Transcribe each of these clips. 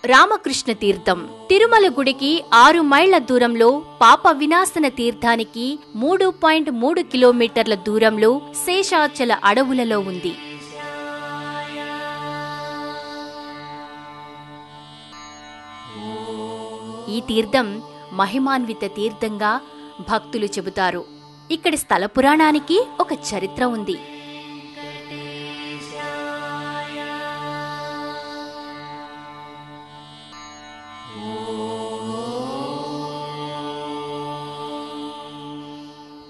రామకృష్ణ తీర్థం తిరుమల గుడికి 6 మైళ్ల దూరంలో, పాప వినాశన తీర్థానికి 3.3 కిలోమీటర్ల దూరంలో శేషాచల అడవులలో ఉంది. ఈ తీర్థం మహిమాన్విత తీర్థంగా భక్తులు చెబుతారు. ఇక్కడి స్థల పురాణానికి ఒక చరిత్ర ఉంది.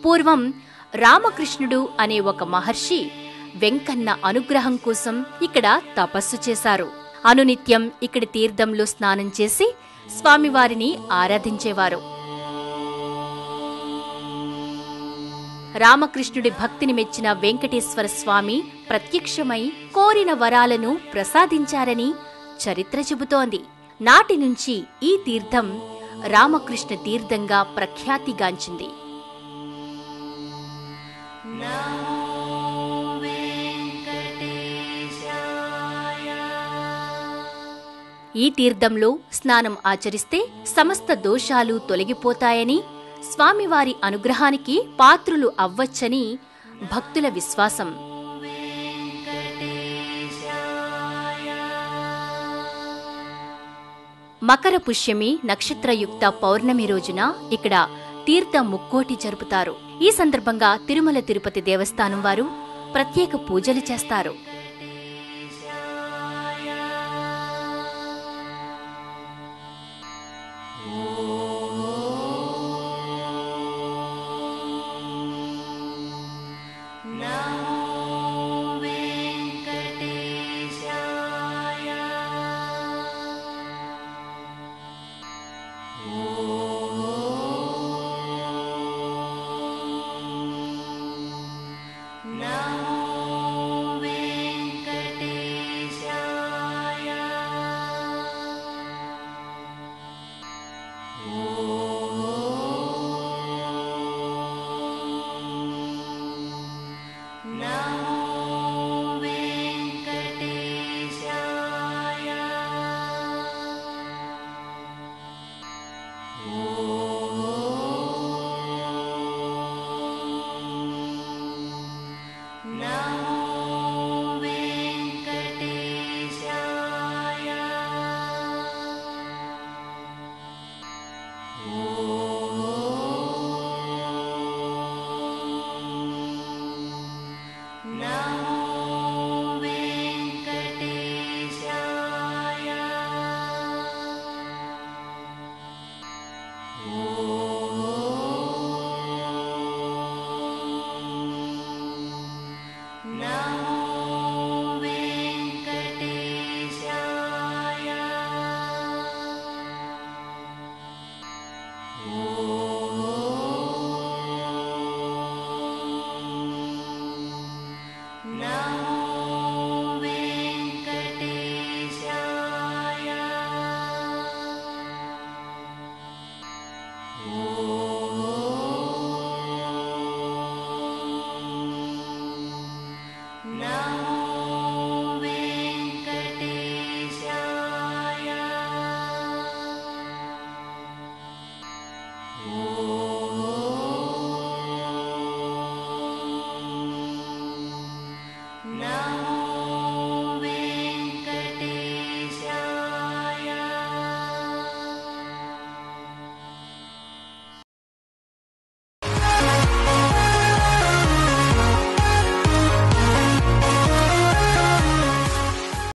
పూర్వం రామకృష్ణుడు అనే ఒక మహర్షి వెంకన్న అనుగ్రహం కోసం ఇక్కడ తపస్సు చేశారు. అనునిత్యం ఇక్కడి తీర్థంలో స్నానం చేసి స్వామివారిని ఆరాధించేవారు. రామకృష్ణుడి భక్తిని మెచ్చిన వెంకటేశ్వర స్వామి ప్రత్యక్షమై కోరిన వరాలను ప్రసాదించారని చరిత్ర చెబుతోంది. నాటి నుంచి ఈ తీర్థం రామకృష్ణ తీర్థంగా ప్రఖ్యాతిగాంచింది. ఈ తీర్థంలో స్నానం ఆచరిస్తే సమస్త దోషాలు తొలగిపోతాయని, స్వామివారి అనుగ్రహానికి పాత్రులు అవ్వచ్చని భక్తుల విశ్వాసం. మకర పుష్యమి నక్షత్రయుక్త పౌర్ణమి రోజున ఇక్కడ తీర్థ ముక్కోటి జరుపుతారు. ఈ సందర్భంగా తిరుమల తిరుపతి దేవస్థానం వారు ప్రత్యేక పూజలు చేస్తారు.